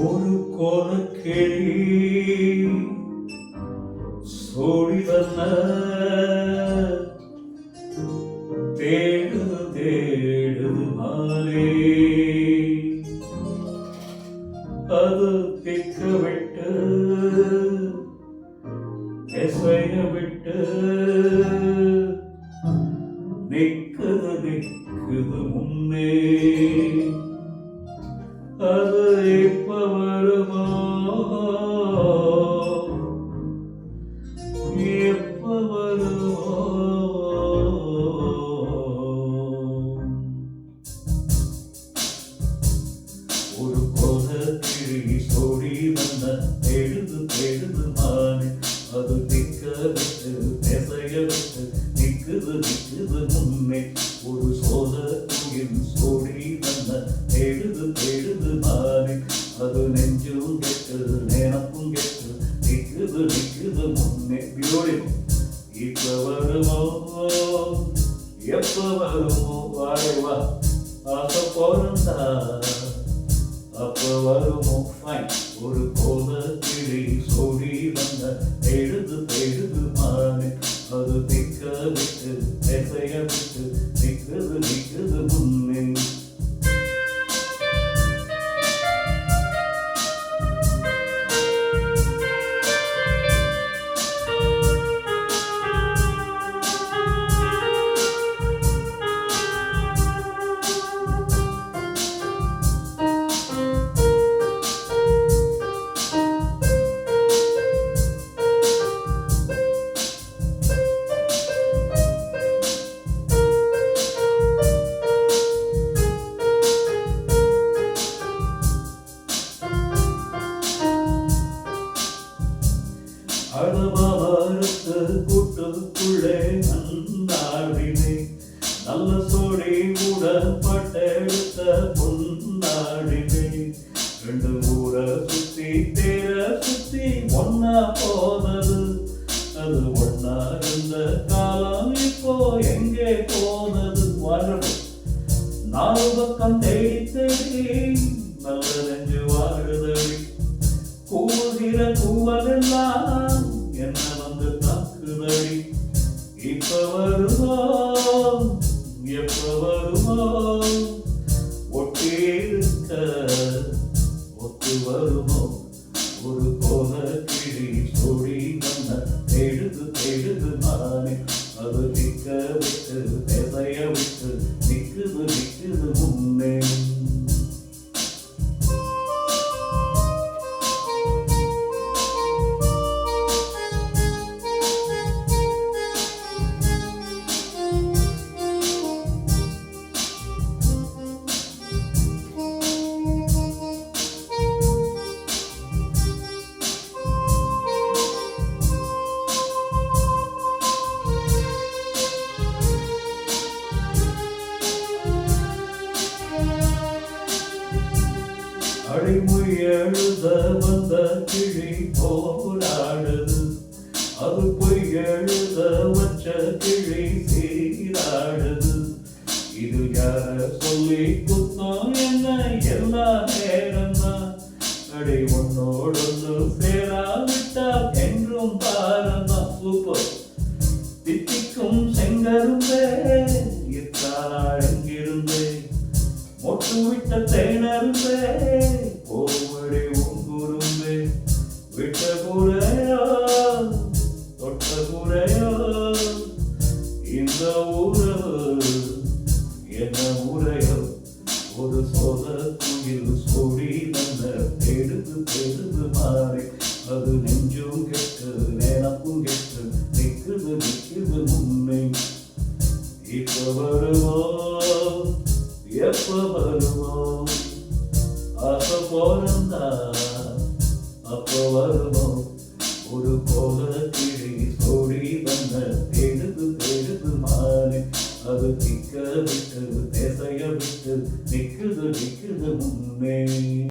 ஒரு கோலக்கிளி சோழிவல்ல தேடுது தேடுது மாலே அது திக்க விட்டு எசைய விட்டு நிக்குது நிக்குது முன்னே அது இப்ப வருமா எப்ப வருமா ஒரு கோலக்கிளி சோடி வந்த தேடுது தேடுது மானே அது திக்க விட்டு திசைய விட்டு நிக்குது நிக்குது முன்னே ஒரு சோழ குயில் சோடி வந்த தேடுது தேடுது மானே அது நெஞ்சும் கெட்டு நேனப்பும் கெட்டு நிக்குது நிக்குது முன்னே பியோடி இப்ப வருமோ எப்ப வருமோ வாழைவா ஆசை போறந்தா அப்ப வருமோ ஃபைன் ஒரு கோலக்கிளி சோடி வந்த தேடுது தேடுது மானே அது திக்க விட்டு திசைய விட்டு நிக்குது நிக்குது முன்னே அழவாரத்து கூட்டுக்குள்ளே நன்னாடினே நல்ல சோடி உடற்பட்டெடுத்த பொன்னாடினே ரெண்டு ஊரை சுத்தி தேர சுத்தி ஒன்னா போனது அது ஒன்னா இருந்த காலம் இப்போ எங்கே போனது வாழ்வு நாலு பக்கம் தேடி தேடி நல்ல நெஞ்சு வாழுதடி கூவுகிற கூவலெல்லாம் என்ன வந்து தாக்குதடி இப்ப வருமோ எப்ப வருமோ ஒட்டி இருக்க ஒத்து வருமோ ஒரு கோலக்கிளி சோடி வந்த தேடுது தேடுது மானே அது திக்க விட்டு திசைய விட்டு நிக்குது நிக்குது முன்னே அடிமுயழுத வந்த கிளி போராடுது அது பொய் எழுத வச்ச கிளி சீராடுது இது யார சொல்லி குத்தம் என்ன எல்லா நேரம் தான் அடி ஒன்னோடொன்று சேராவிட்டா என்றும் பாரந்தான் சூப்பர் தித்திக்கும் செங்கருந்தே இத்தாள் எங்கிருந்தே மொட்டு விட்ட தேனருந்தே கோவடி உங்குருந்தே விட்ட கூரையோ தொட்ட கூரையோ இந்த ஊரவு என்ன ஊரையோ ஒரு சோத குயில் சோடி வந்த தேடுது தேடுது மாறி அது நெஞ்சும் கெட்டு நேனப்பும் கெட்டு நிக்குது நிக்குது முன்னே இப்ப வருமோ எப்ப வருமோ ஆசை போறந்தா அப்ப வருமோ